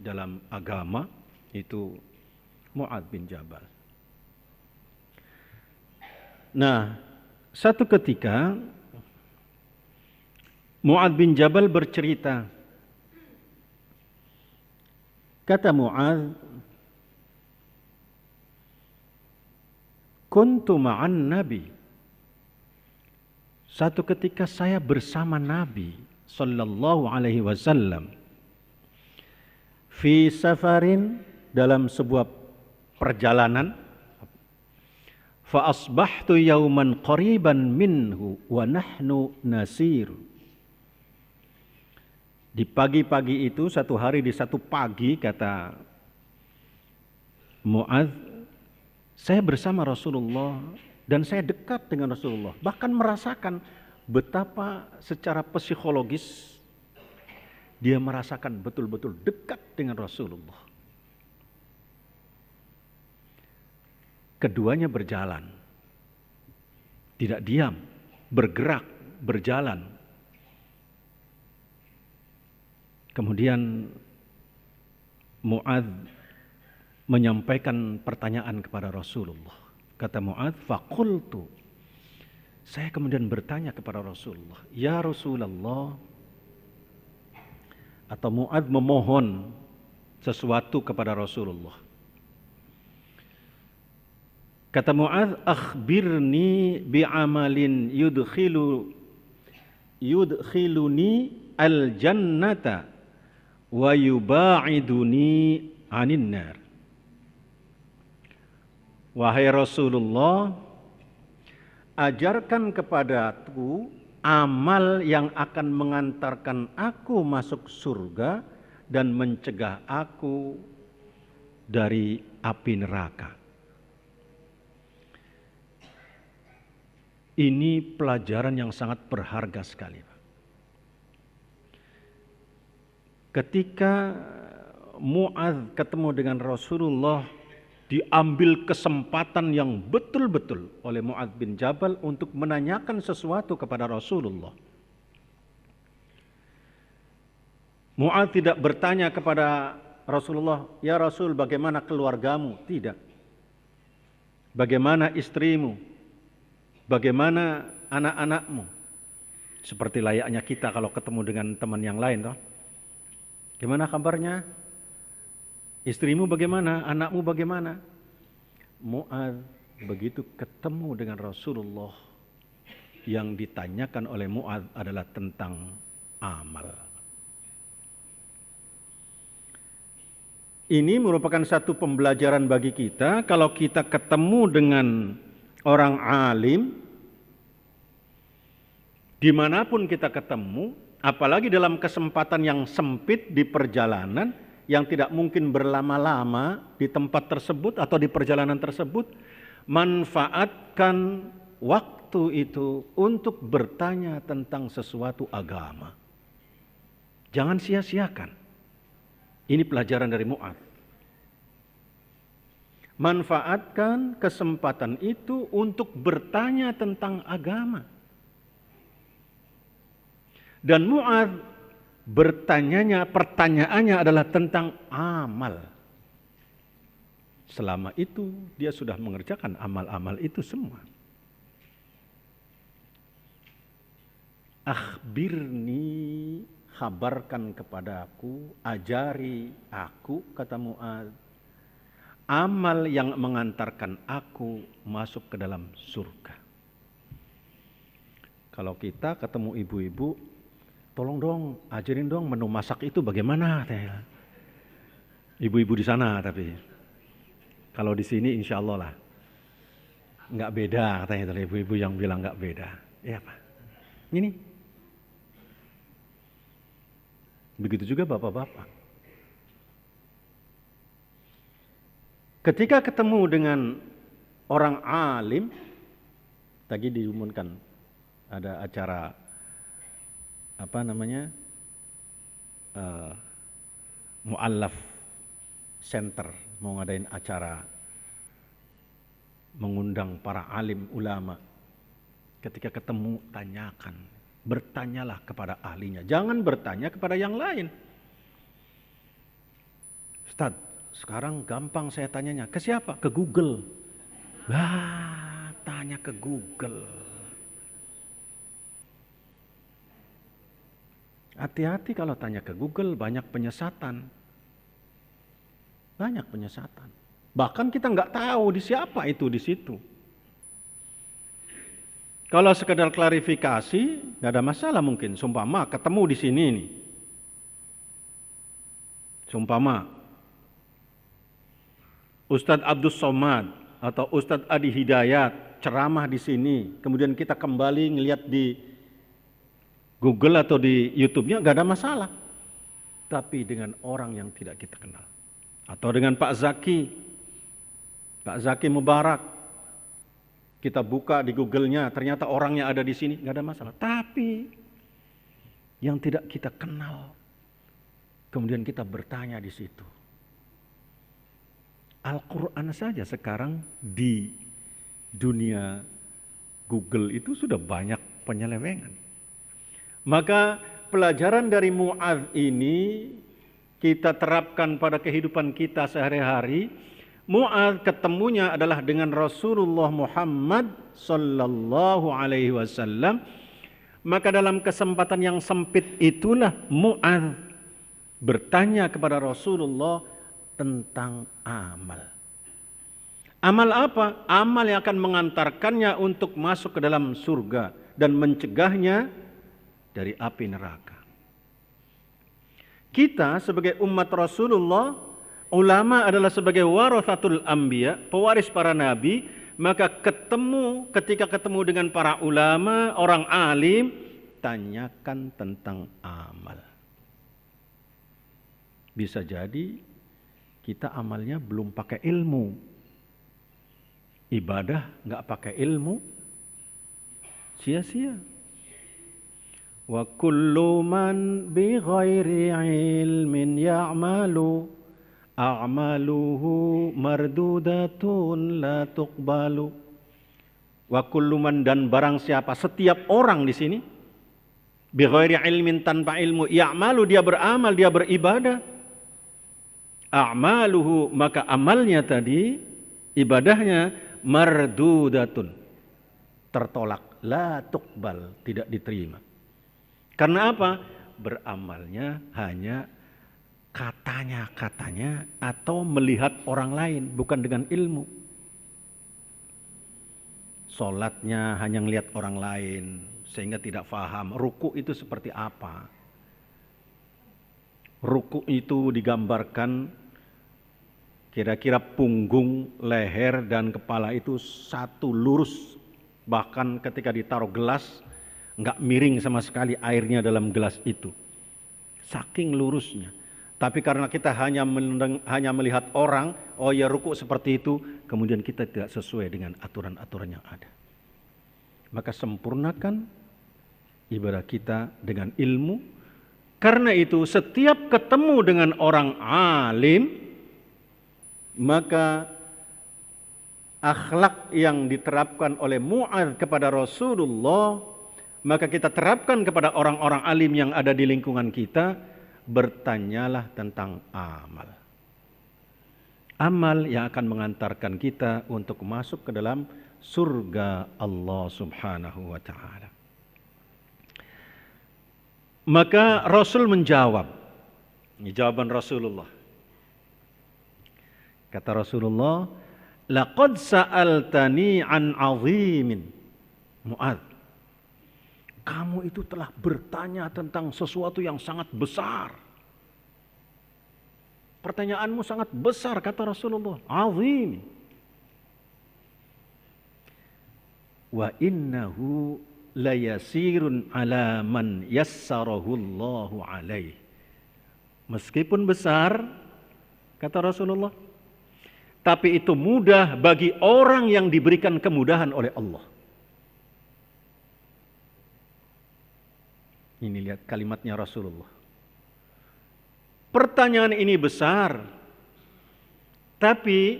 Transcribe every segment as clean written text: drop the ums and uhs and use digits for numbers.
dalam agama itu Mu'adz bin Jabal. Nah, satu ketika Mu'adz bin Jabal bercerita, kata Mu'adz, kuntu ma'an Nabi. Satu ketika saya bersama Nabi sallallahu alaihi wasallam fi safarin, dalam sebuah perjalanan, fa asbahtu yauman qariban minhu wa nahnu nasir. Di pagi-pagi itu, satu hari di satu pagi, kata Mu'adz, saya bersama Rasulullah dan saya dekat dengan Rasulullah, bahkan merasakan betapa secara psikologis dia merasakan betul-betul dekat dengan Rasulullah. Keduanya berjalan, tidak diam, bergerak, berjalan. Kemudian Mu'adz menyampaikan pertanyaan kepada Rasulullah. Kata Mu'adz, faqultu, saya kemudian bertanya kepada Rasulullah, ya Rasulullah, atau Mu'adz memohon sesuatu kepada Rasulullah. Kata Mu'adz, akhbirni bi'amalin yudkhiluni al-jannata wa yuba'iduni anin nar. Wahai Rasulullah, ajarkan kepadaku amal yang akan mengantarkan aku masuk surga dan mencegah aku dari api neraka. Ini pelajaran yang sangat berharga sekali, Pak. Ketika Mu'adz ketemu dengan Rasulullah, diambil kesempatan yang betul-betul oleh Mu'adz bin Jabal untuk menanyakan sesuatu kepada Rasulullah. Mu'adz tidak bertanya kepada Rasulullah, ya Rasul, bagaimana keluargamu? Tidak. Bagaimana istrimu? Bagaimana anak-anakmu? Seperti layaknya kita kalau ketemu dengan teman yang lain, toh. Gimana kabarnya? Istrimu bagaimana? Anakmu bagaimana? Mu'adz begitu ketemu dengan Rasulullah, yang ditanyakan oleh Mu'adz adalah tentang amal. Ini merupakan satu pembelajaran bagi kita. Kalau kita ketemu dengan orang alim, dimanapun kita ketemu, apalagi dalam kesempatan yang sempit di perjalanan, yang tidak mungkin berlama-lama di tempat tersebut atau di perjalanan tersebut, manfaatkan waktu itu untuk bertanya tentang sesuatu agama. Jangan sia-siakan. Ini pelajaran dari Mu'adz. Manfaatkan kesempatan itu untuk bertanya tentang agama. Dan Mu'adz pertanyaannya adalah tentang amal. Selama itu dia sudah mengerjakan amal-amal itu semua. Akhbirni, kabarkan kepadaku, ajari aku, kata Mu'adz, amal yang mengantarkan aku masuk ke dalam surga. Kalau kita ketemu ibu-ibu, tolong dong, ajarin dong menu masak itu bagaimana. Ibu-ibu di sana, tapi kalau di sini insya Allah lah nggak beda, katanya itu ibu-ibu yang bilang nggak beda. Ya Pak, ini begitu juga bapak-bapak. Ketika ketemu dengan orang alim, tadi diumumkan ada acara Mu'allaf Center mau ngadain acara mengundang para alim ulama. Ketika ketemu, tanyakan, bertanyalah kepada ahlinya, jangan bertanya kepada yang lain. Ustaz, sekarang gampang saya tanyanya. Ke siapa? Ke Google. Wah, tanya ke Google. Hati-hati kalau tanya ke Google, banyak penyesatan. Banyak penyesatan. Bahkan kita nggak tahu di siapa itu di situ. Kalau sekedar klarifikasi, nggak ada masalah mungkin. Sumpama ketemu di sini nih. Sumpama Ustadz Abdus Somad atau Ustadz Adi Hidayat ceramah di sini, kemudian kita kembali ngelihat di Google atau di YouTube-nya, nggak ada masalah. Tapi dengan orang yang tidak kita kenal, atau dengan Pak Zaki Mubarak, kita buka di Google-nya, ternyata orangnya ada di sini, nggak ada masalah. Tapi yang tidak kita kenal, kemudian kita bertanya di situ. Al-Quran saja sekarang di dunia Google itu sudah banyak penyelewengan. Maka pelajaran dari Mu'adz ini kita terapkan pada kehidupan kita sehari-hari. Mu'adz ketemunya adalah dengan Rasulullah Muhammad sallallahu alaihi wasallam. Maka dalam kesempatan yang sempit itulah Mu'adz bertanya kepada Rasulullah tentang amal. Amal apa? Amal yang akan mengantarkannya untuk masuk ke dalam surga dan mencegahnya dari api neraka. Kita sebagai umat Rasulullah, ulama adalah sebagai warathatul anbiya, pewaris para nabi, maka ketika ketemu dengan para ulama, orang alim, tanyakan tentang amal. Bisa jadi kita amalnya belum pakai ilmu. Ibadah nggak pakai ilmu, sia-sia. Wa kullu man bi ghairi ilmin ya'malu a'maluhu mardudatun la tuqbalu. Wa kullu man, dan barang siapa, setiap orang di sini, bi ghairi ilmin, tanpa ilmu, ya'malu, dia beramal, dia beribadah, a'maluhu, maka amalnya tadi, ibadahnya, mardudatun, tertolak, la tuqbal, tidak diterima. Karena apa? Beramalnya hanya katanya atau melihat orang lain, bukan dengan ilmu. Sholatnya hanya melihat orang lain, sehingga tidak faham ruku itu seperti apa. Ruku itu digambarkan kira-kira punggung, leher, dan kepala itu satu lurus. Bahkan ketika ditaruh gelas, nggak miring sama sekali airnya dalam gelas itu. Saking lurusnya. Tapi karena kita hanya melihat orang, oh ya ruku seperti itu, kemudian kita tidak sesuai dengan aturan-aturan yang ada. Maka sempurnakan ibadah kita dengan ilmu. Karena itu setiap ketemu dengan orang alim, maka akhlak yang diterapkan oleh Mu'adz kepada Rasulullah, maka kita terapkan kepada orang-orang alim yang ada di lingkungan kita. Bertanyalah tentang amal. Amal yang akan mengantarkan kita untuk masuk ke dalam surga Allah Subhanahu wa ta'ala. Maka Rasul menjawab. Ini jawaban Rasulullah. Kata Rasulullah, laqad sa'altani an 'azimin. Mu'adz, kamu itu telah bertanya tentang sesuatu yang sangat besar. Pertanyaanmu sangat besar, kata Rasulullah. Azim. Wa innahu layasirun ala man yassarahu Allahu alaih. Meskipun besar, kata Rasulullah, tapi itu mudah bagi orang yang diberikan kemudahan oleh Allah. Ini lihat kalimatnya Rasulullah. Pertanyaan ini besar, tapi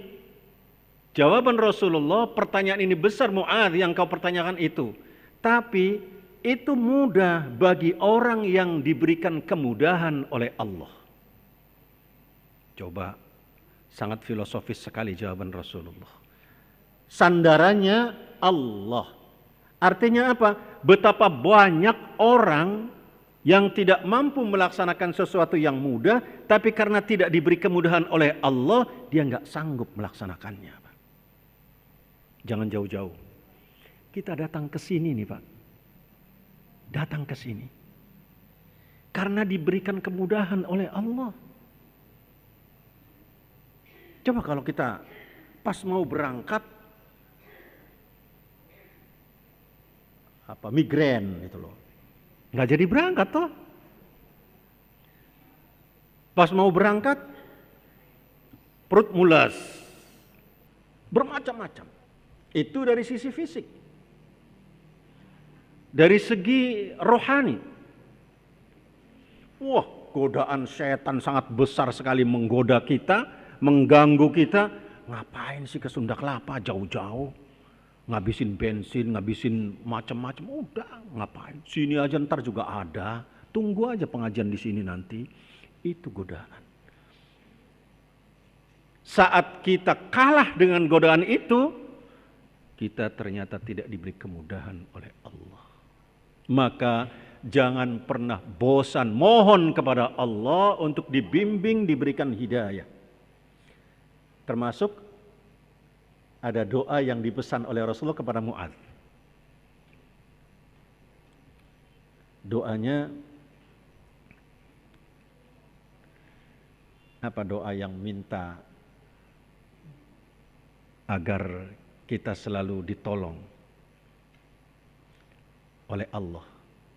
jawaban Rasulullah, pertanyaan ini besar Mu'adz yang kau pertanyakan itu. Tapi itu mudah bagi orang yang diberikan kemudahan oleh Allah. Coba, sangat filosofis sekali jawaban Rasulullah. Sandarannya Allah. Artinya apa? Betapa banyak orang yang tidak mampu melaksanakan sesuatu yang mudah, tapi karena tidak diberi kemudahan oleh Allah, dia nggak sanggup melaksanakannya. Jangan jauh-jauh. Kita datang ke sini nih Pak. Datang ke sini. Karena diberikan kemudahan oleh Allah. Coba kalau kita pas mau berangkat, migrain gitu loh. Nggak jadi berangkat toh. Pas mau berangkat, perut mulas. Bermacam-macam. Itu dari sisi fisik. Dari segi rohani. Wah, godaan setan sangat besar sekali menggoda kita, mengganggu kita. Ngapain sih ke Sunda Kelapa jauh-jauh? Ngabisin bensin, ngabisin macam-macam. Udah, ngapain? Sini aja ntar juga ada. Tunggu aja pengajian di sini nanti. Itu godaan. Saat kita kalah dengan godaan itu, kita ternyata tidak diberi kemudahan oleh Allah. Maka jangan pernah bosan mohon kepada Allah untuk dibimbing, diberikan hidayah. Termasuk ada doa yang dipesan oleh Rasulullah kepada Mu'adz. Doanya apa? Doa yang minta agar kita selalu ditolong oleh Allah.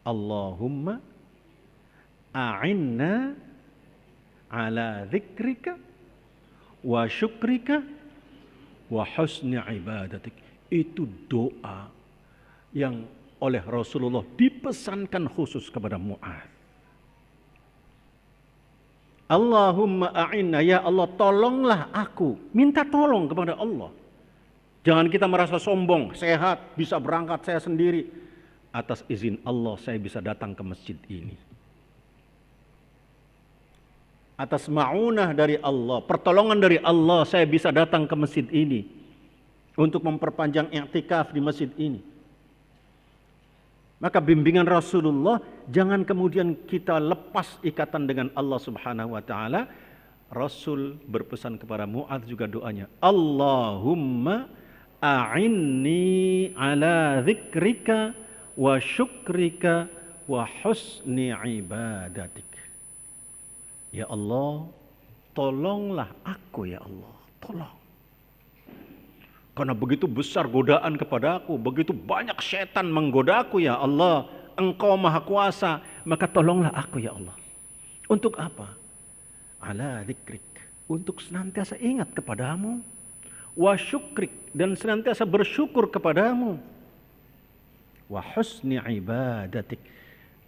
Allahumma a'inna ala dzikrika wa syukrika wa husni ibadatik. Itu doa yang oleh Rasulullah dipesankan khusus kepada Mu'adz. Allahumma a'inna, ya Allah tolonglah aku. Minta tolong kepada Allah. Jangan kita merasa sombong, sehat, bisa berangkat saya sendiri. Atas izin Allah saya bisa datang ke masjid ini. Atas ma'unah dari Allah, pertolongan dari Allah saya bisa datang ke masjid ini. Untuk memperpanjang i'tikaf di masjid ini. Maka bimbingan Rasulullah, jangan kemudian kita lepas ikatan dengan Allah Subhanahu wa ta'ala. Rasul berpesan kepada Mu'adz juga doanya. Allahumma a'inni ala dzikrika wa syukrika wa husni ibadatik. Ya Allah, tolonglah aku ya Allah, tolong. Karena begitu besar godaan kepada aku, begitu banyak setan menggodaku ya Allah, Engkau Maha Kuasa, maka tolonglah aku ya Allah. Untuk apa? Ala dzikrik, untuk senantiasa ingat kepadamu, wa syukrik, dan senantiasa bersyukur kepadamu, wa husni ibadatik,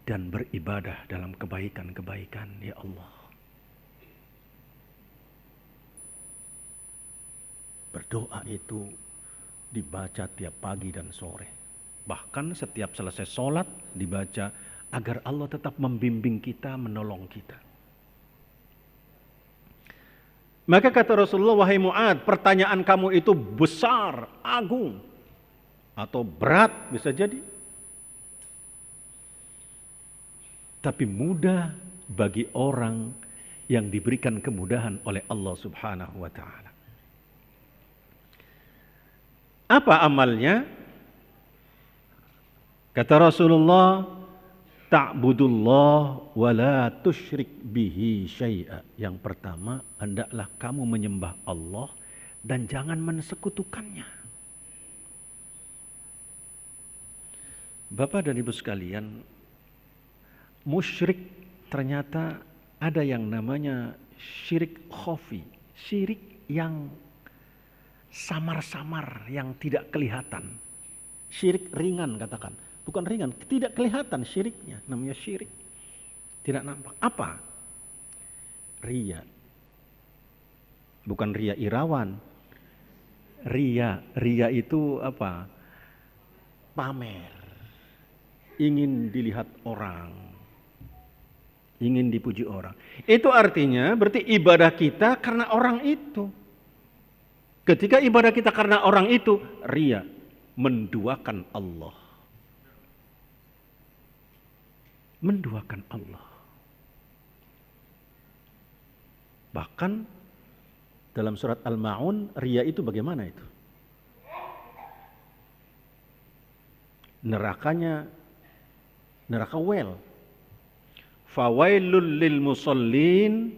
dan beribadah dalam kebaikan-kebaikan ya Allah. Berdoa itu dibaca tiap pagi dan sore. Bahkan setiap selesai sholat dibaca agar Allah tetap membimbing kita, menolong kita. Maka kata Rasulullah, wahai Mu'adz, pertanyaan kamu itu besar, agung, atau berat bisa jadi. Tapi mudah bagi orang yang diberikan kemudahan oleh Allah Subhanahu wa ta'ala. Apa amalnya? Kata Rasulullah, ta'budullah wa la tusyrik bihi syai'a. Yang pertama, hendaklah kamu menyembah Allah dan jangan mensekutukannya. Bapak dan Ibu sekalian, musyrik ternyata ada yang namanya syirik khafi, syirik yang samar-samar, yang tidak kelihatan. Syirik ringan katakan. Bukan ringan, tidak kelihatan syiriknya. Namanya syirik. Tidak nampak. Apa? Riya. Bukan riya irawan. Riya. Riya itu apa? Pamer. Ingin dilihat orang. Ingin dipuji orang. Itu artinya berarti ibadah kita karena orang itu. Ketika ibadah kita karena orang itu, ria, menduakan Allah. Menduakan Allah. Bahkan dalam surat Al-Ma'un, ria itu bagaimana itu? Nerakanya, neraka well. Fawailul lil musallin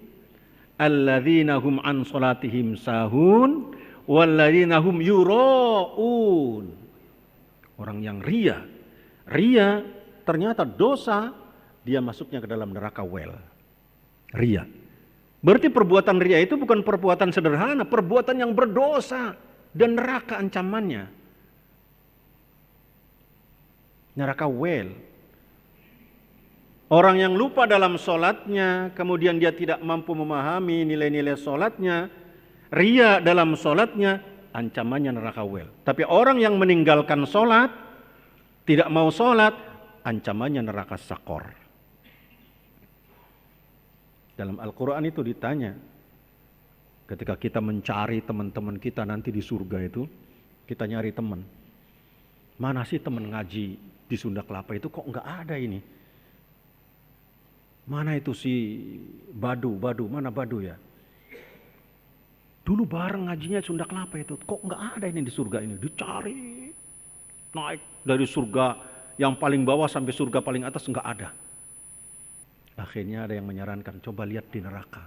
alladzina hum an salatihim sahun walladzina hum yura'un. Orang yang ria ternyata dosa, dia masuknya ke dalam neraka well. Ria. Berarti perbuatan ria itu bukan perbuatan sederhana, perbuatan yang berdosa dan neraka ancamannya. Neraka well. Orang yang lupa dalam sholatnya, kemudian dia tidak mampu memahami nilai-nilai sholatnya, ria dalam sholatnya, ancamannya neraka well. Tapi orang yang meninggalkan sholat, tidak mau sholat, ancamannya neraka sakor. Dalam Al-Quran itu ditanya, ketika kita mencari teman-teman kita nanti di surga itu, kita nyari teman. Mana sih teman ngaji di Sunda Kelapa itu, kok nggak ada ini? Mana itu si Badu, mana Badu ya? Dulu bareng ngajinya Sunda Kelapa itu, kok nggak ada ini di surga ini? Dicari, naik dari surga yang paling bawah sampai surga paling atas nggak ada. Akhirnya ada yang menyarankan, coba lihat di neraka.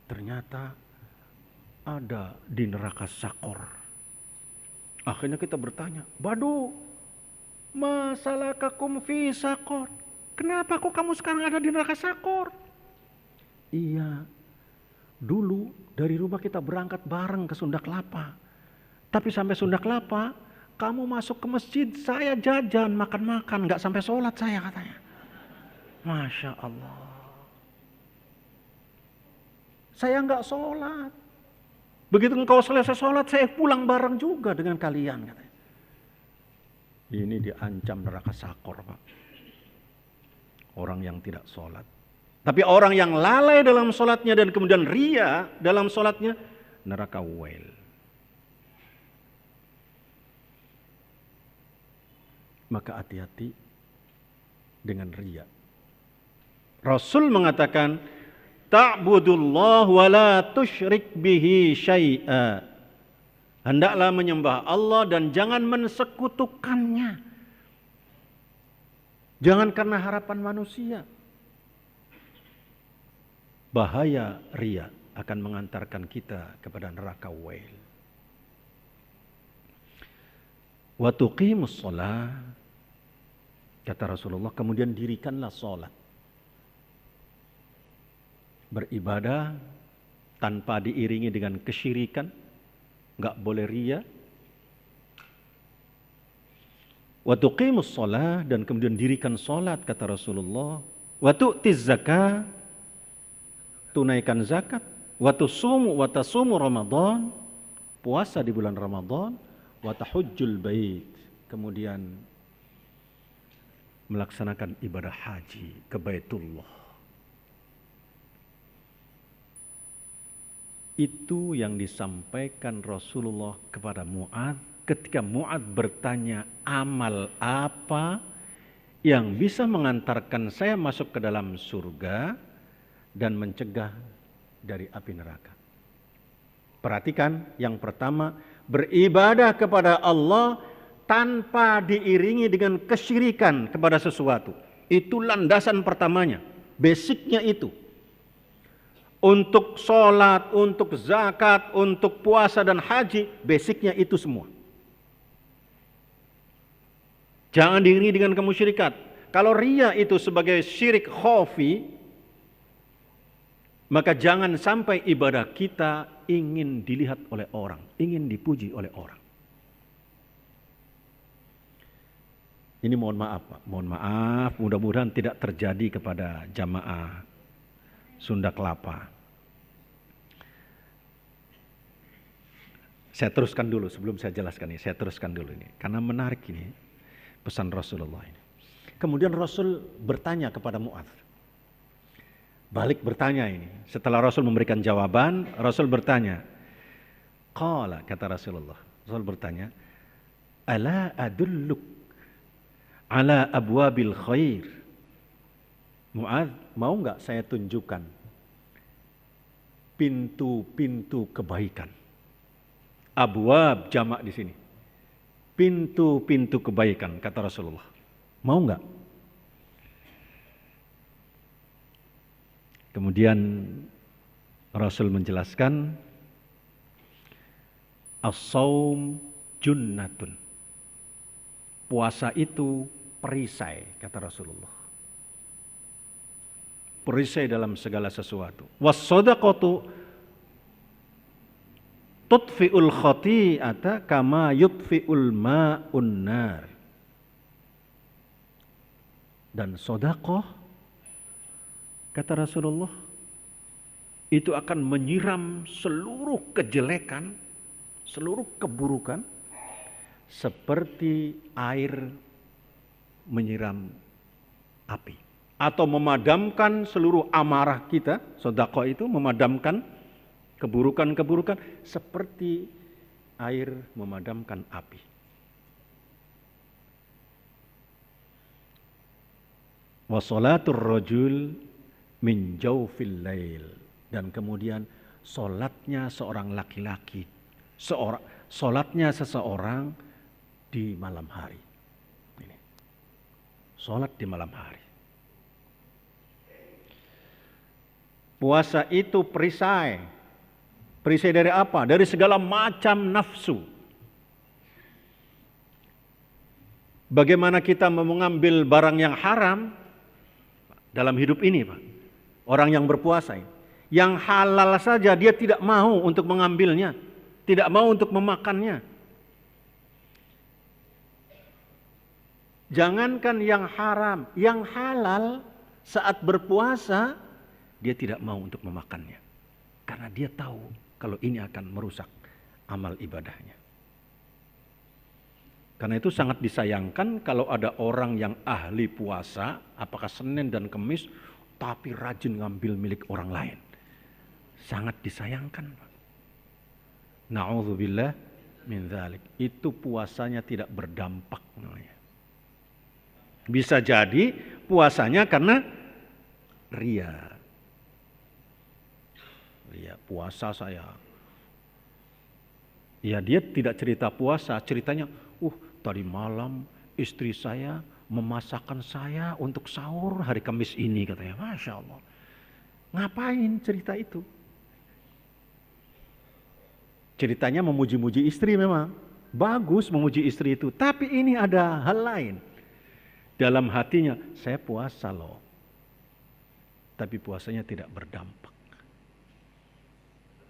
Ternyata ada di neraka sakor. Akhirnya kita bertanya, Badu, masalakakum fi sakor. Kenapa kok kamu sekarang ada di neraka sakor? Iya, dulu dari rumah kita berangkat bareng ke Sunda Kelapa. Tapi sampai Sunda Kelapa, kamu masuk ke masjid, saya jajan, makan-makan, gak sampai sholat saya katanya. Masya Allah. Saya gak sholat. Begitu engkau selesai sholat, saya pulang bareng juga dengan kalian katanya. Ini diancam neraka sakor, Pak. Orang yang tidak sholat. Tapi orang yang lalai dalam sholatnya dan kemudian ria dalam sholatnya, neraka well. Maka hati-hati dengan ria. Rasul mengatakan, ta'budullah wa la tusyrik bihi syai'a. Hendaklah menyembah Allah dan jangan mensekutukannya. Jangan karena harapan manusia. Bahaya ria akan mengantarkan kita kepada neraka well. Wa tuqimus shalah, kata Rasulullah, kemudian dirikanlah salat. Beribadah tanpa diiringi dengan kesyirikan, enggak boleh ria. Wa tuqimus shalah, dan kemudian dirikan salat, kata Rasulullah. Wa tu'tiz zakah, tunaikan zakat. Wa tasumu Ramadan, puasa di bulan Ramadan. Wa tahujjul bait, kemudian melaksanakan ibadah haji ke Baitullah. Itu yang disampaikan Rasulullah kepada Mu'adz ketika Mu'adz bertanya, amal apa yang bisa mengantarkan saya masuk ke dalam surga dan mencegah dari api neraka. Perhatikan, yang pertama, beribadah kepada Allah tanpa diiringi dengan kesyirikan kepada sesuatu. Itu landasan pertamanya, basicnya itu. Untuk sholat, untuk zakat, untuk puasa dan haji, basicnya itu semua. Jangan diiringi dengan kemusyrikan. Kalau ria itu sebagai syirik khafi, maka jangan sampai ibadah kita ingin dilihat oleh orang, ingin dipuji oleh orang. Ini mohon maaf, Pak. Mohon maaf, mudah-mudahan tidak terjadi kepada jamaah Sunda Kelapa. Saya teruskan dulu sebelum saya jelaskan ini. Saya teruskan dulu ini, karena menarik ini pesan Rasulullah ini. Kemudian Rasul bertanya kepada Mu'adz. Balik bertanya ini. Setelah Rasul memberikan jawaban, Rasul bertanya. Qala, kata Rasulullah. Rasul bertanya, ala adulluk ala abwabil khair. Mu'adz, mau nggak saya tunjukkan pintu-pintu kebaikan? Abwab jamak di sini. Pintu-pintu kebaikan, kata Rasulullah. Mau nggak? Kemudian Rasul menjelaskan, as-saum junnatun. Puasa itu perisai, kata Rasulullah. Perisai dalam segala sesuatu. Was-shadaqatu tutfi'ul khati'ata kama yutfi'ul ma'un nar. Dan sedekah, kata Rasulullah, itu akan menyiram seluruh kejelekan, seluruh keburukan, seperti air menyiram api. Atau memadamkan seluruh amarah kita. Sedekah itu memadamkan keburukan-keburukan seperti air memadamkan api. Wa sholatur rajul min jawfil lail. Dan kemudian solatnya seorang laki-laki, solatnya seseorang di malam hari. Ini. Solat di malam hari. Puasa itu perisai. Perisai dari apa? Dari segala macam nafsu. Bagaimana kita mengambil barang yang haram dalam hidup ini, Pak? Orang yang berpuasa ini. Yang halal saja dia tidak mau untuk mengambilnya. Tidak mau untuk memakannya. Jangankan yang haram, yang halal saat berpuasa dia tidak mau untuk memakannya. Karena dia tahu kalau ini akan merusak amal ibadahnya. Karena itu sangat disayangkan kalau ada orang yang ahli puasa, apakah Senin dan Kamis, tapi rajin ngambil milik orang lain. Sangat disayangkan. Na'udzubillah min dzalik. Itu puasanya tidak berdampak namanya. Bisa jadi puasanya karena ria. Ria, puasa saya. Ya dia tidak cerita puasa, ceritanya, tadi malam istri saya memasakkan saya untuk sahur hari Kamis ini, katanya. Masya Allah. Ngapain cerita itu? Ceritanya memuji-muji istri memang. Bagus memuji istri itu. Tapi ini ada hal lain. Dalam hatinya, saya puasa loh. Tapi puasanya tidak berdampak.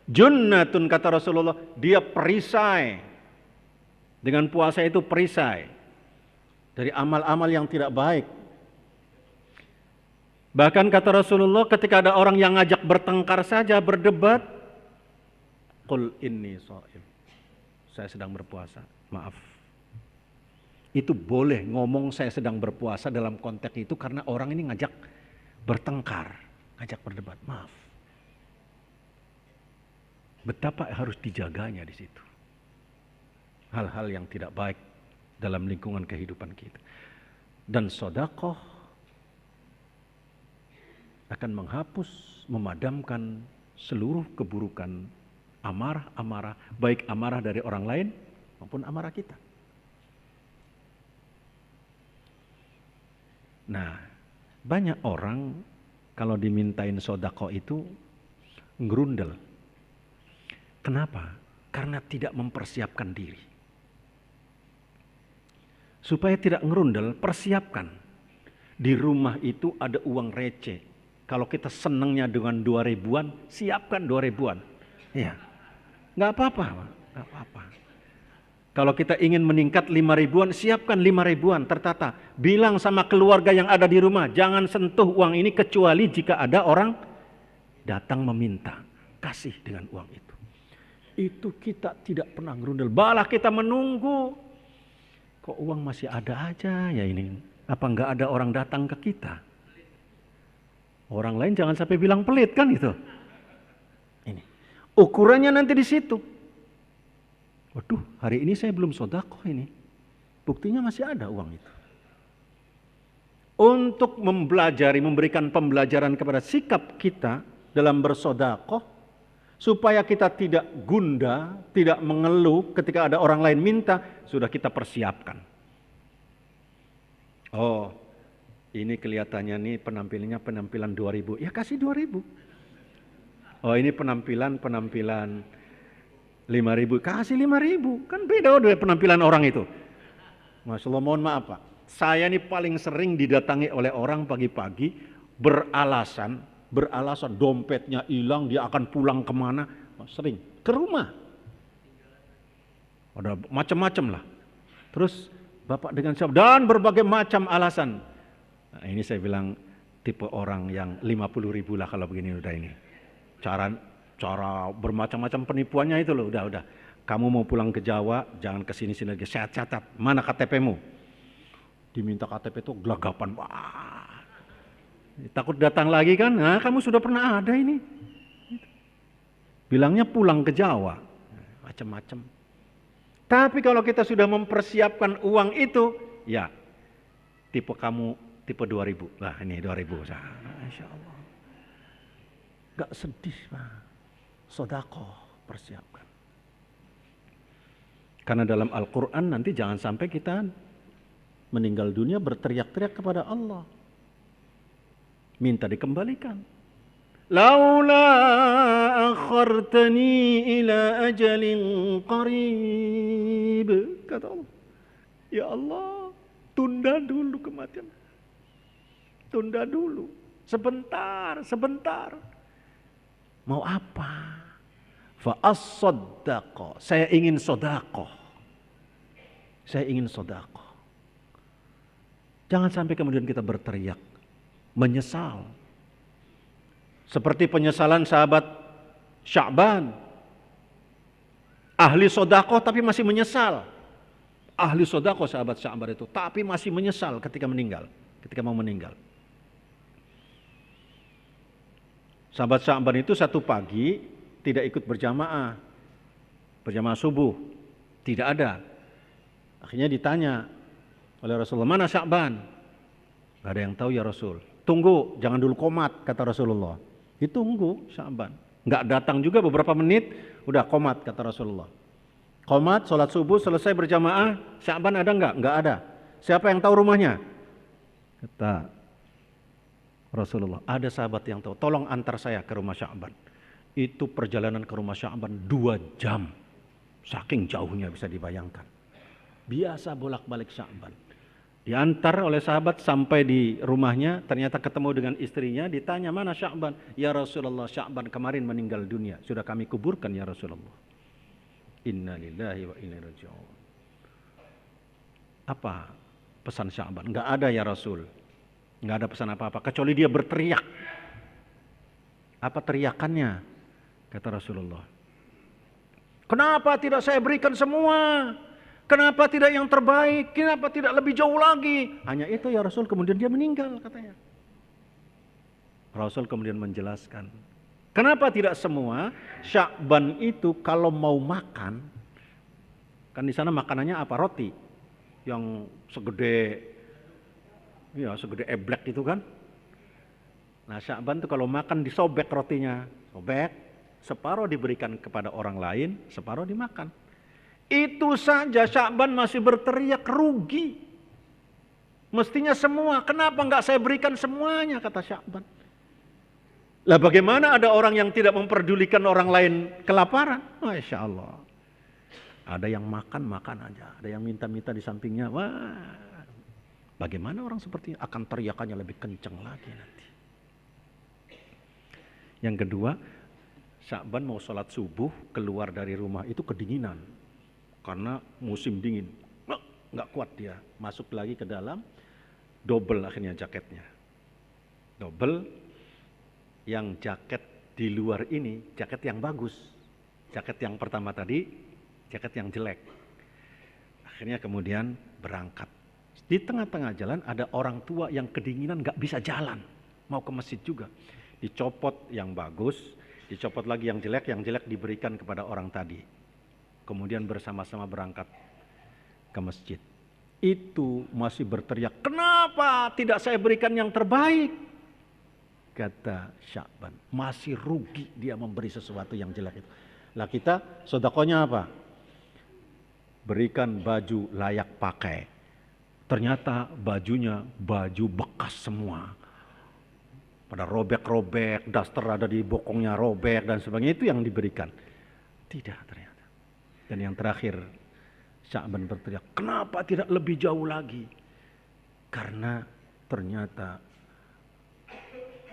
Junnatun, kata Rasulullah, dia perisai. Dengan puasa itu perisai. Dari amal-amal yang tidak baik. Bahkan kata Rasulullah, ketika ada orang yang ngajak bertengkar saja, berdebat, qul inni shaim. Saya sedang berpuasa, maaf. Itu boleh ngomong saya sedang berpuasa dalam konteks itu karena orang ini ngajak bertengkar, ngajak berdebat, maaf. Betapa harus dijaganya di situ. Hal-hal yang tidak baik dalam lingkungan kehidupan kita. Dan sedekah akan menghapus, memadamkan seluruh keburukan amarah-amarah, baik amarah dari orang lain maupun amarah kita. Nah, banyak orang kalau dimintain sedekah itu ngerundel. Kenapa? Karena tidak mempersiapkan diri. Supaya tidak ngerundel, persiapkan. Di rumah itu ada uang receh. Kalau kita senangnya dengan 2.000-an, siapkan 2.000-an. Ya, nggak apa-apa, nggak apa-apa. Kalau kita ingin meningkat 5.000-an, siapkan 5.000-an tertata. Bilang sama keluarga yang ada di rumah, jangan sentuh uang ini kecuali jika ada orang datang meminta. Kasih dengan uang itu. Itu kita tidak pernah ngerundel. Balah kita menunggu. Kok uang masih ada aja ya ini. Apa nggak ada orang datang ke kita? Orang lain jangan sampai bilang pelit kan itu. Ini ukurannya nanti di situ. Waduh, hari ini saya belum sedekah ini. Buktinya masih ada uang itu. Untuk mempelajari, memberikan pembelajaran kepada sikap kita dalam bersedekah, supaya kita tidak gundah, tidak mengeluh ketika ada orang lain minta, sudah kita persiapkan. Oh, ini kelihatannya nih penampilan 2000, ya kasih 2000. Oh, ini penampilan 5000, kasih 5000. Kan beda dua penampilan orang itu. Masya Allah, mohon maaf Pak. Saya ini paling sering didatangi oleh orang pagi-pagi beralasan dompetnya hilang, dia akan pulang kemana. Sering ke rumah. Ada macam-macam lah. Terus Bapak dengan siapa? Dan berbagai macam alasan. Nah, ini saya bilang tipe orang yang 50.000 lah kalau begini udah ini. Cara bermacam-macam penipuannya itu loh, udah. Kamu mau pulang ke Jawa, jangan ke sini-sini lagi. Saya catat, mana KTP-mu? Diminta KTP itu gelagapan. Wah. Takut datang lagi kan? Nah, kamu sudah pernah ada ini. Bilangnya pulang ke Jawa. Macam-macam. Tapi kalau kita sudah mempersiapkan uang itu, ya tipe kamu tipe 2000. Nah, ini 2000. Masya Allah. Gak sedih, Pak. Sedekah persiapkan. Karena dalam Al-Quran nanti jangan sampai kita meninggal dunia berteriak-teriak kepada Allah. Minta dikembalikan. Laula akhartani ila ajalin qarib. Kata Allah. Ya Allah, tunda dulu kematian. Tunda dulu. Sebentar. Mau apa? Fa'as-saddaqa. Saya ingin sedekah. Jangan sampai kemudian kita berteriak, menyesal. Seperti penyesalan sahabat Sya'ban. Ahli sedekah tapi masih menyesal. Ahli sedekah sahabat Sya'ban itu, tapi masih menyesal ketika mau meninggal. Sahabat Sya'ban itu satu pagi tidak ikut berjamaah subuh, tidak ada. Akhirnya ditanya oleh Rasulullah, mana Sya'ban? Gak ada yang tahu ya Rasul. Tunggu, jangan dulu komat, kata Rasulullah. Ditunggu Sya'ban. Gak datang juga beberapa menit, udah komat, kata Rasulullah. Komat, sholat subuh, selesai berjamaah, Sya'ban ada enggak? Enggak ada. Siapa yang tahu rumahnya? Kata Rasulullah, ada sahabat yang tahu, tolong antar saya ke rumah Sya'ban. Itu perjalanan ke rumah Sya'ban 2 jam. Saking jauhnya bisa dibayangkan. Biasa bolak-balik Sya'ban. Diantar oleh sahabat sampai di rumahnya, ternyata ketemu dengan istrinya, ditanya mana Sya'ban? Ya Rasulullah, Sya'ban kemarin meninggal dunia, sudah kami kuburkan ya Rasulullah. Inna lillahi wa inna ilaihi raji'un. Apa pesan Sya'ban? Enggak ada ya Rasul. Enggak ada pesan apa-apa, kecuali dia berteriak. Apa teriakannya? Kata Rasulullah, kenapa tidak saya berikan semua? Kenapa tidak yang terbaik? Kenapa tidak lebih jauh lagi? Hanya itu ya Rasul, kemudian dia meninggal katanya. Rasul kemudian menjelaskan, kenapa tidak semua? Sya'ban itu kalau mau makan, kan di sana makanannya apa? Roti yang segede eblek itu kan. Nah Sya'ban itu kalau makan disobek rotinya, sobek, separuh diberikan kepada orang lain, separuh dimakan. Itu saja Sya'ban masih berteriak rugi. Mestinya semua, kenapa enggak saya berikan semuanya, kata Sya'ban. Lah bagaimana ada orang yang tidak memperdulikan orang lain kelaparan? Masya Allah. Ada yang makan aja, ada yang minta-minta di sampingnya. Wah, bagaimana orang seperti ini? Akan teriakannya lebih kencang lagi nanti. Yang kedua, Sya'ban mau sholat subuh, keluar dari rumah itu kedinginan. Karena musim dingin. Nggak kuat dia. Masuk lagi ke dalam, double akhirnya jaketnya. Double, yang jaket di luar ini, jaket yang bagus. Jaket yang pertama tadi, jaket yang jelek. Akhirnya kemudian berangkat. Di tengah-tengah jalan ada orang tua yang kedinginan gak bisa jalan. Mau ke masjid juga. Dicopot yang bagus, dicopot lagi yang jelek diberikan kepada orang tadi. Kemudian bersama-sama berangkat ke masjid. Itu masih berteriak, kenapa tidak saya berikan yang terbaik? Kata Sya'ban, masih rugi dia memberi sesuatu yang jelek itu. Lah kita sedekahnya apa? Berikan baju layak pakai. Ternyata bajunya baju bekas semua. Pada robek-robek, daster ada di bokongnya robek dan sebagainya, itu yang diberikan. Tidak ternyata. Dan yang terakhir, Sya'ban berteriak, kenapa tidak lebih jauh lagi? Karena ternyata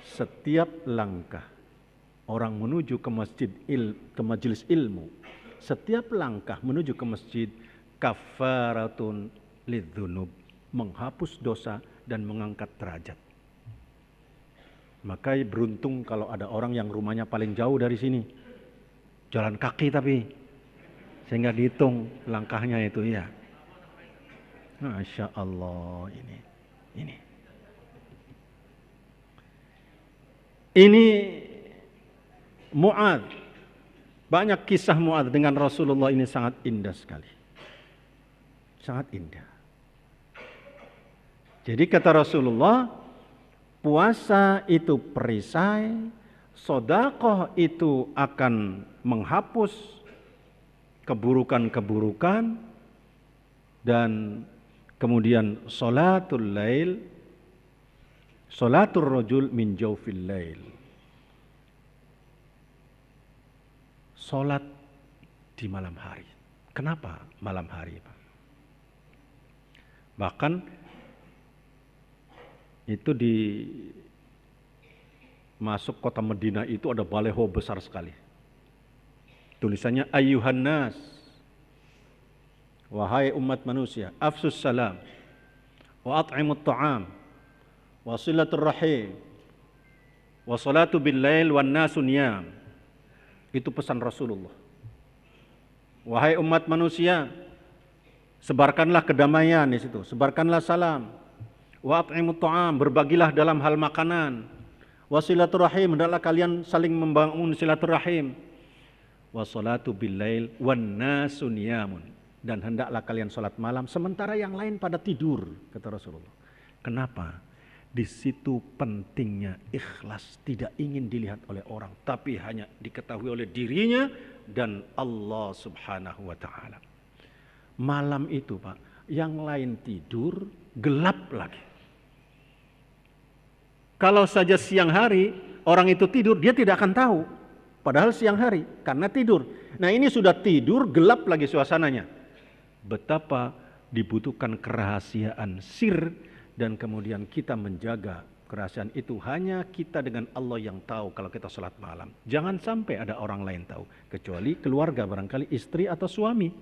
setiap langkah orang menuju ke ke majelis ilmu, setiap langkah menuju ke masjid kafaratun lidzunub, menghapus dosa dan mengangkat derajat. Maka beruntung kalau ada orang yang rumahnya paling jauh dari sini, jalan kaki tapi sehingga dihitung langkahnya itu ya. Masya Allah ini Mu'adz. Banyak kisah Mu'adz dengan Rasulullah ini sangat indah sekali. Sangat indah. Jadi kata Rasulullah, puasa itu perisai, sedekah itu akan menghapus keburukan-keburukan, dan kemudian salatul lail, salatul rajul min jawfil lail. Salat di malam hari. Kenapa malam hari, Pak? Bahkan itu di masuk kota Madinah itu ada baleho besar sekali. Tulisannya ayyuhan nas, wahai umat manusia, afsus salam wa at'imut ta'am wa silatur rahim wa salatu bil lail wan nasu niyam. Itu pesan Rasulullah. Wahai umat manusia, sebarkanlah kedamaian di situ, sebarkanlah salam. Wa at'imut ta'am, berbagilah dalam hal makanan. Wa silatur rahim, hendaklah kalian saling membangun silaturahim. Wa salatu bil lail wan nasu niyamun, dan hendaklah kalian salat malam sementara yang lain pada tidur, kata Rasulullah. Kenapa? Di situ pentingnya ikhlas, tidak ingin dilihat oleh orang, tapi hanya diketahui oleh dirinya dan Allah Subhanahu wa taala. Malam itu, Pak, yang lain tidur, gelap lagi. Kalau saja siang hari orang itu tidur, dia tidak akan tahu. Padahal siang hari karena tidur. Nah, ini sudah tidur, gelap lagi suasananya. Betapa dibutuhkan kerahasiaan sir, dan kemudian kita menjaga kerahasiaan itu hanya kita dengan Allah yang tahu kalau kita salat malam. Jangan sampai ada orang lain tahu, kecuali keluarga, barangkali istri atau suami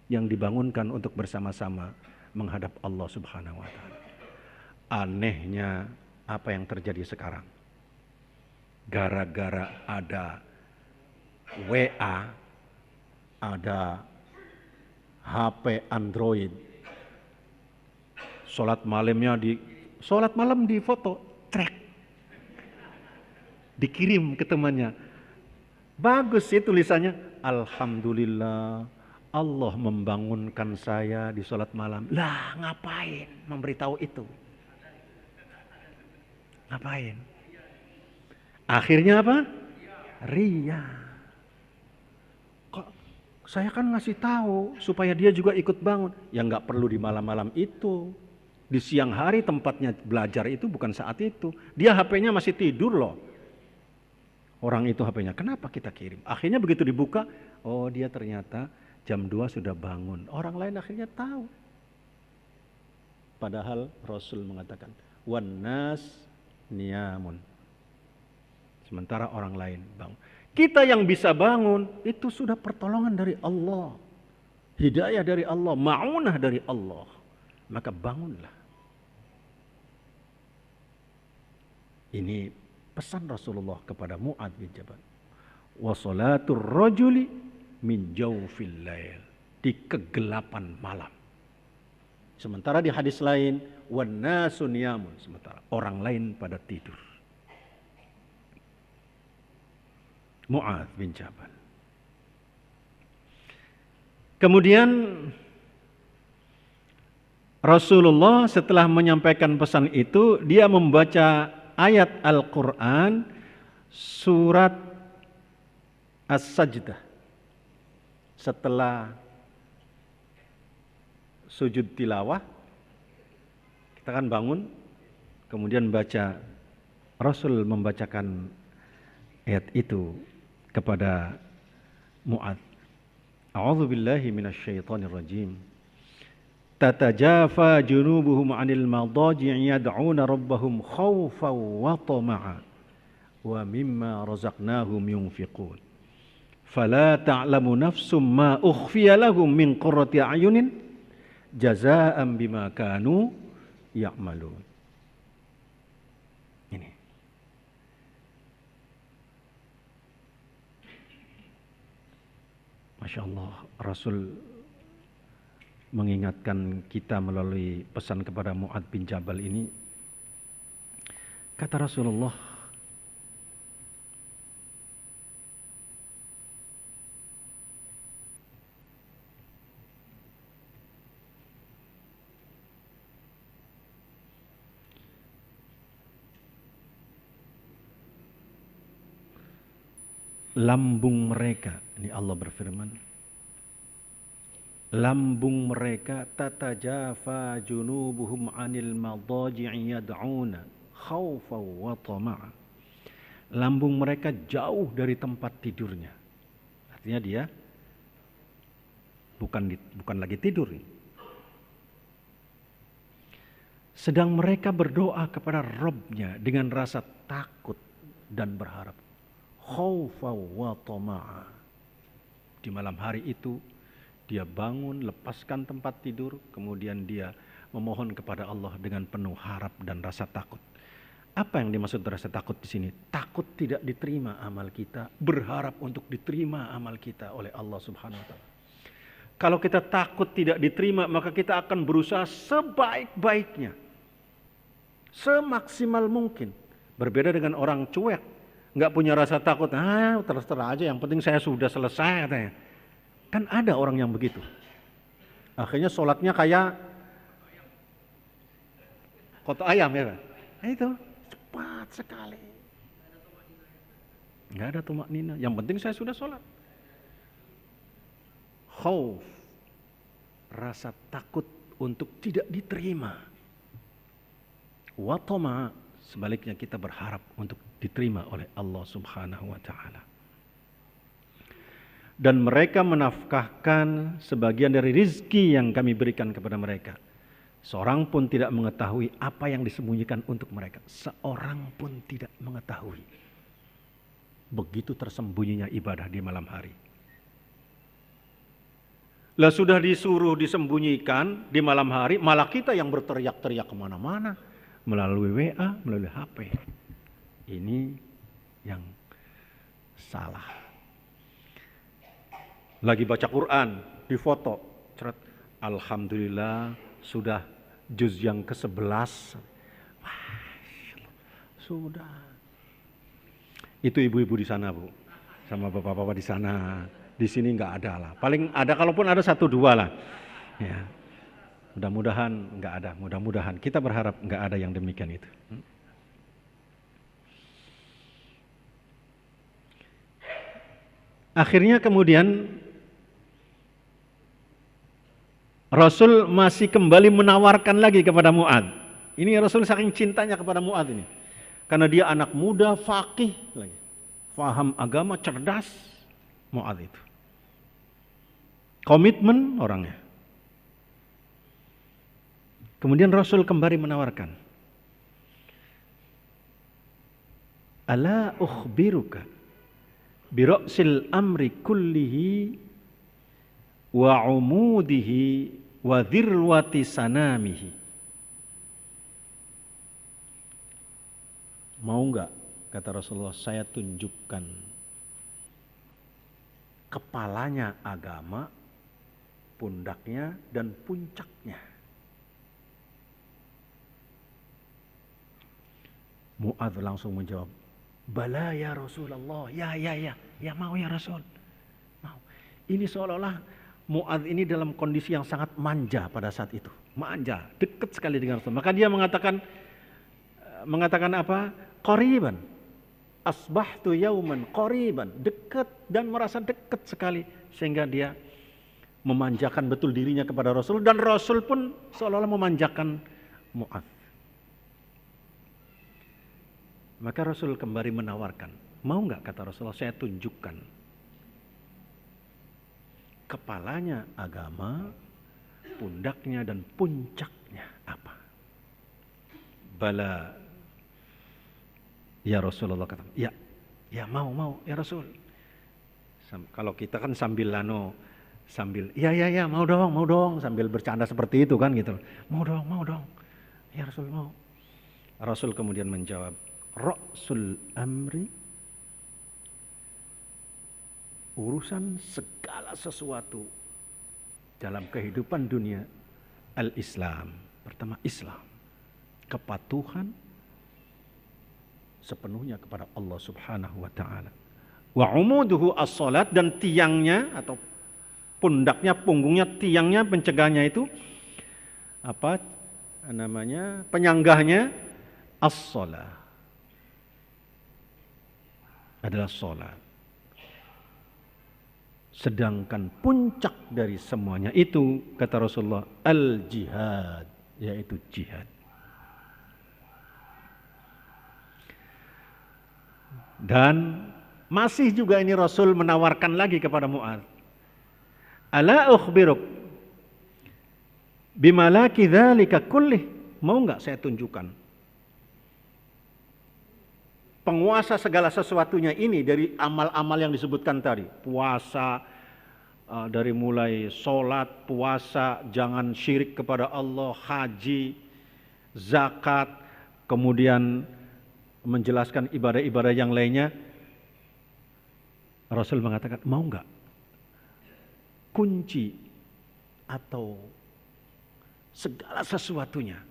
yang dibangunkan untuk bersama-sama menghadap Allah Subhanahu wa taala. Anehnya apa yang terjadi sekarang? Gara-gara ada WA, ada HP Android, sholat malam di foto, track, dikirim ke temannya. Bagus sih tulisannya, Alhamdulillah Allah membangunkan saya di sholat malam. Lah, ngapain memberitahu itu? Ngapain? Akhirnya apa? Ria. Kok saya kan ngasih tahu supaya dia juga ikut bangun. Ya nggak perlu di malam-malam itu. Di siang hari tempatnya belajar itu bukan saat itu. Dia HP-nya masih tidur loh. Orang itu HP-nya, kenapa kita kirim? Akhirnya begitu dibuka, oh dia ternyata jam 2 sudah bangun. Orang lain akhirnya tahu. Padahal Rasul mengatakan, wan nas niyamun. Sementara orang lain bangun. Kita yang bisa bangun itu sudah pertolongan dari Allah, hidayah dari Allah, ma'unah dari Allah. Maka bangunlah. Ini pesan Rasulullah kepada Mu'adz bin Jabal. Wa salatur rajuli min jawfil lail, di kegelapan malam. Sementara di hadis lain, wan nasu niyamun, sementara orang lain pada tidur. Mu'adz bin Jabal. Kemudian Rasulullah setelah menyampaikan pesan itu, dia membaca ayat Al-Quran surat As-Sajdah. Setelah sujud tilawah, kita kan bangun, kemudian baca, Rasul membacakan ayat itu kepada Mu'adz. A'udzu billahi minasyaitonir rajim. Tatajafa junubuhum 'anil madaji'i yad'una rabbahum khaufan wa tama'a wa mimma razaqnahum yunfiqun. Fala ta'lamu nafsum ma ukhfiya lahum min qurrati a'yunin jazaa'an bima kanu ya'malun. Ini. Masya Allah, Rasul mengingatkan kita melalui pesan kepada Mu'adz bin Jabal ini. Kata Rasulullah, lambung mereka, ini Allah berfirman, lambung mereka tatajafa junubuhum 'anil madaji'i yad'una khaufan wa tama'a. Lambung mereka jauh dari tempat tidurnya. Artinya dia bukan lagi tidur. Sedang mereka berdoa kepada Rabb-nya dengan rasa takut dan berharap. Khaufan wa tama'a. Di malam hari itu dia bangun, lepaskan tempat tidur, kemudian dia memohon kepada Allah dengan penuh harap dan rasa takut. Apa yang dimaksud rasa takut di sini? Takut tidak diterima amal kita, berharap untuk diterima amal kita oleh Allah Subhanahu wa taala. Kalau kita takut tidak diterima, maka kita akan berusaha sebaik-baiknya, semaksimal mungkin. Berbeda dengan orang cuek, nggak punya rasa takut, terserah aja, yang penting saya sudah selesai katanya. Kan ada orang yang begitu. Akhirnya sholatnya kayak kotak ayam ya. Nah itu cepat sekali. Nggak ada tumaknina. Yang penting saya sudah sholat. Khauf, rasa takut untuk tidak diterima. Wa tama, sebaliknya kita berharap untuk diterima oleh Allah Subhanahu wa taala. Dan mereka menafkahkan sebagian dari rizki yang kami berikan kepada mereka. Seorang pun tidak mengetahui apa yang disembunyikan untuk mereka. Seorang pun tidak mengetahui. Begitu tersembunyinya ibadah di malam hari. Lah sudah disuruh disembunyikan di malam hari, malah kita yang berteriak-teriak kemana-mana. Melalui WA, melalui HP. Ini yang salah. Lagi baca Quran, difoto, ceret, alhamdulillah sudah juz yang ke-11. Sudah. Itu ibu-ibu di sana, Bu, sama bapak-bapak di sana. Di sini nggak ada lah. Paling ada, kalaupun ada 1-2 lah. Ya. Mudah-mudahan nggak ada. Mudah-mudahan kita berharap nggak ada yang demikian itu. Akhirnya kemudian Rasul masih kembali menawarkan lagi kepada Mu'adz. Ini Rasul saking cintanya kepada Mu'adz ini. Karena dia anak muda, faqih lagi. Faham agama, cerdas. Mu'adz itu. Komitmen orangnya. Kemudian Rasul kembali menawarkan. Ala ukhbiruka bira'sil amri kullihi wa umudihi wa dhirwati sanamihi. Mau enggak, kata Rasulullah, saya tunjukkan kepalanya agama, pundaknya dan puncaknya. Mu'adz langsung menjawab, bala ya Rasulullah, ya mau ya Rasul, mau. Ini seolah-olah Mu'adz ini dalam kondisi yang sangat manja pada saat itu, manja, dekat sekali dengan Rasul. Maka dia mengatakan apa? Qariban, asbahtu yauman qariban, dekat dan merasa dekat sekali, sehingga dia memanjakan betul dirinya kepada Rasul, dan Rasul pun seolah-olah memanjakan Mu'adz. Maka Rasul kembali menawarkan, mau nggak, kata Rasulullah, saya tunjukkan kepalanya agama, pundaknya dan puncaknya apa. Bala ya Rasulullah, kata, ya mau ya Rasul. Kalau kita kan sambil ya mau dong sambil bercanda seperti itu kan gitu. Mau dong ya Rasul, mau. Rasul kemudian menjawab, Ra'sul amri, urusan segala sesuatu dalam kehidupan dunia, al-Islam. Pertama Islam, kepatuhan sepenuhnya kepada Allah Subhanahu wa taala. Wa umuduhu as-salat, dan tiangnya atau pundaknya, punggungnya, tiangnya, pencegahnya itu apa namanya? Penyanggahnya as-salat, adalah salat. Sedangkan puncak dari semuanya itu, kata Rasulullah, al-jihad, yaitu jihad. Dan masih juga ini Rasul menawarkan lagi kepada Mu'adz, ala ukhbiruk bimalaki dzalika kullih, mau enggak saya tunjukkan penguasa segala sesuatunya ini, dari amal-amal yang disebutkan tadi, puasa, dari mulai sholat, puasa, jangan syirik kepada Allah, haji, zakat, kemudian menjelaskan ibadah-ibadah yang lainnya. Rasul mengatakan, mau enggak kunci atau segala sesuatunya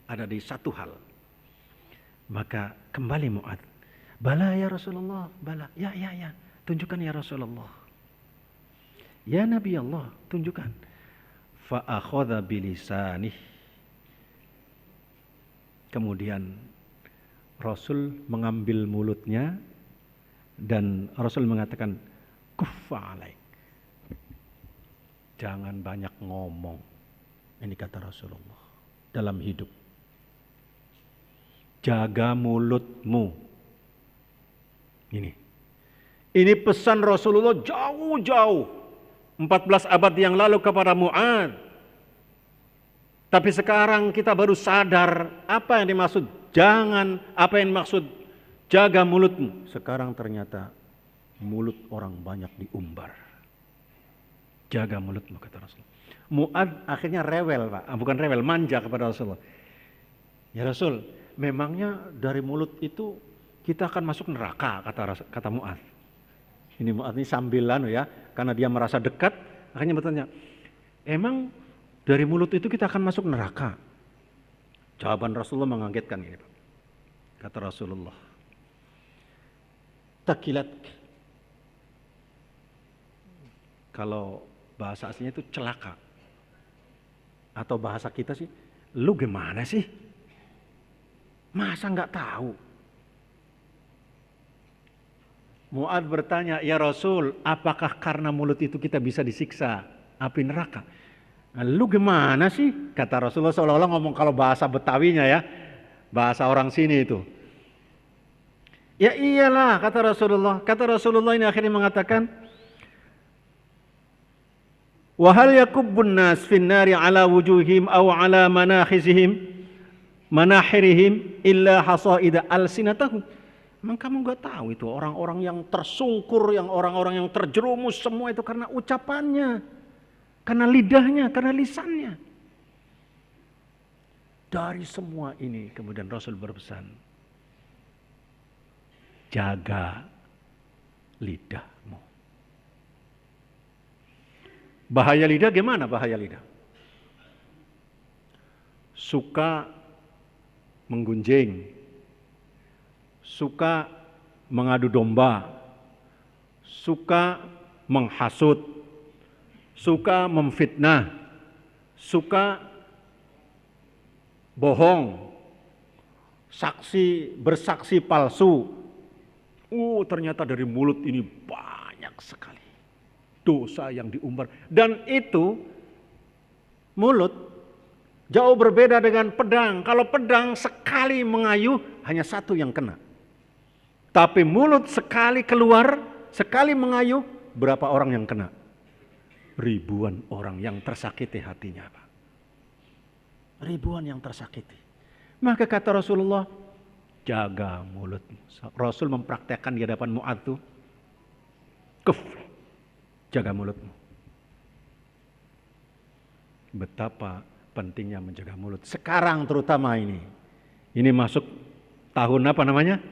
ada di satu hal. Maka kembali Mu'adz, bala ya Rasulullah, bala, ya, tunjukkan ya Rasulullah, ya Nabi Allah, tunjukkan. Fa akhadha bilisanih, kemudian Rasul mengambil mulutnya dan Rasul mengatakan, kuffa alaik, jangan banyak ngomong. Ini kata Rasulullah dalam hidup, jaga mulutmu. Ini pesan Rasulullah jauh-jauh 14 abad yang lalu kepada Mu'adz. Tapi sekarang kita baru sadar apa yang dimaksud apa yang dimaksud jaga mulutmu. Sekarang ternyata mulut orang banyak diumbar. Jaga mulutmu, kata Rasulullah. Mu'adz akhirnya rewel, Pak. Bukan rewel, manja kepada Rasulullah. Ya Rasul, memangnya dari mulut itu kita akan masuk neraka, kata Mu'adz. Ini Mu'adz ini sambil karena dia merasa dekat, akhirnya bertanya, emang dari mulut itu kita akan masuk neraka? Jawaban Rasulullah mengagetkan ini, Pak. Kata Rasulullah, takilat, kalau bahasa aslinya itu celaka, atau bahasa kita sih, lu gimana sih? Masa nggak tahu? Mu'adz bertanya, ya Rasul, apakah karena mulut itu kita bisa disiksa api neraka? Lu gimana sih? Kata Rasulullah seolah-olah ngomong kalau bahasa Betawinya ya, bahasa orang sini itu. Ya iyalah, kata Rasulullah. Kata Rasulullah ini akhirnya mengatakan, wa hal yakubbun nas fin nari ala wujuhihim aw ala manahirihim illa hasaida alsinatahum. Emang kamu gak tahu itu orang-orang yang tersungkur, yang orang-orang yang terjerumus semua itu karena ucapannya, karena lidahnya, karena lisannya. Dari semua ini kemudian Rasul berpesan, jaga lidahmu. Bahaya lidah gimana bahaya lidah? Suka menggunjing, suka mengadu domba, suka menghasut, suka memfitnah, suka bohong, bersaksi palsu. Ternyata dari mulut ini banyak sekali dosa yang diumbar. Dan itu mulut jauh berbeda dengan pedang. Kalau pedang sekali mengayuh hanya satu yang kena. Tapi mulut sekali keluar, sekali mengayuh, berapa orang yang kena? Ribuan orang yang tersakiti hatinya, Pak. Ribuan yang tersakiti. Maka kata Rasulullah, jaga mulutmu. Rasul mempraktekkan di hadapan Mu'adz tuh, jaga mulutmu. Betapa pentingnya menjaga mulut. Sekarang terutama ini masuk tahun apa namanya?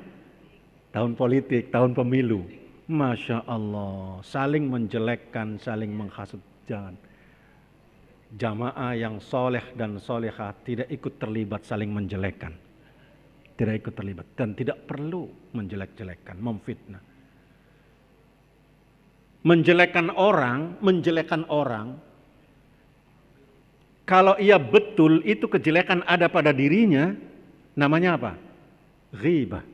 Tahun politik, tahun pemilu. Masya Allah, saling menjelekkan, saling menghasut. Jangan. Jamaah yang soleh dan solehah tidak ikut terlibat saling menjelekkan. Tidak ikut terlibat dan tidak perlu menjelek-jelekkan, memfitnah. Menjelekkan orang, kalau ia betul itu kejelekan ada pada dirinya, namanya apa? Ghibah.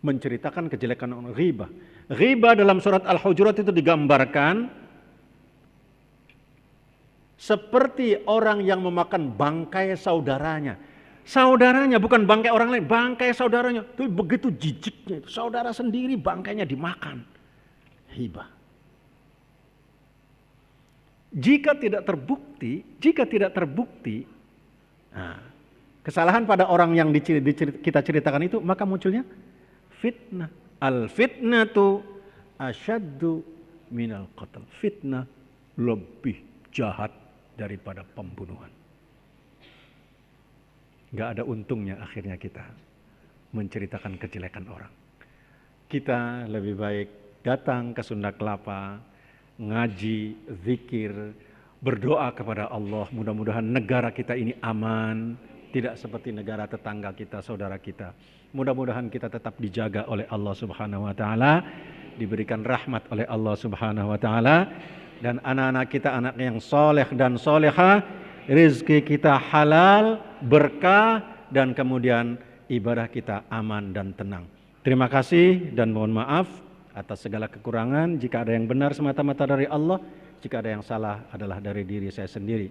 Menceritakan kejelekan orang, ghibah. Ghibah dalam surat Al-Hujurat itu digambarkan seperti orang yang memakan bangkai saudaranya. Saudaranya bukan bangkai orang lain, bangkai saudaranya. Itu begitu jijiknya, saudara sendiri bangkainya dimakan. Hibah. Jika tidak terbukti, nah, kesalahan pada orang yang kita ceritakan itu, maka munculnya fitnah. Al-fitnatu asyaddu minal qatl. Fitnah lebih jahat daripada pembunuhan. Gak ada untungnya akhirnya kita menceritakan kejelekan orang. Kita lebih baik datang ke Sunda Kelapa, ngaji, zikir, berdoa kepada Allah. Mudah-mudahan negara kita ini aman, tidak seperti negara tetangga kita, saudara kita. Mudah-mudahan kita tetap dijaga oleh Allah Subhanahu wa taala, diberikan rahmat oleh Allah Subhanahu wa taala, dan anak-anak kita anak yang soleh dan solehah, rezeki kita halal, berkah, dan kemudian ibadah kita aman dan tenang. Terima kasih dan mohon maaf atas segala kekurangan. Jika ada yang benar semata-mata dari Allah, jika ada yang salah adalah dari diri saya sendiri.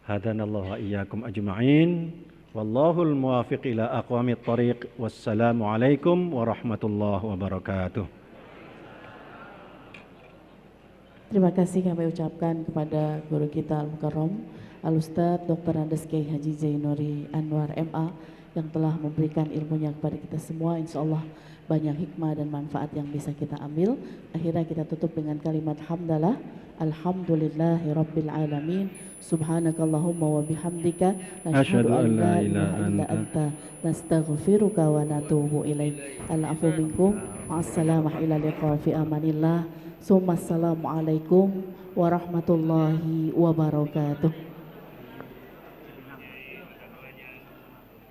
Hadanallahu wa iyyakum ajma'in. Wallahul muwafiq ila aqwamit thariq. Wassalamualaikum warahmatullahi wabarakatuh. Terima kasih kami ucapkan kepada guru kita Al-Mukarram Al-Ustadz Dr. Andes Kiai Haji Zainuri Anwar MA yang telah memberikan ilmunya kepada kita semua. Insya Allah banyak hikmah dan manfaat yang bisa kita ambil. Akhirnya kita tutup dengan kalimat hamdalah. Alhamdulillahi Rabbil Alamin. Subhanakallahumma wa bihamdika nashhadu an la ilaha illa anta nastaghfiruka wa natubu ilaik. Al-afu minkum. Assalamu ila liqa fi amanillah. Assalamualaikum warahmatullahi wabarakatuh.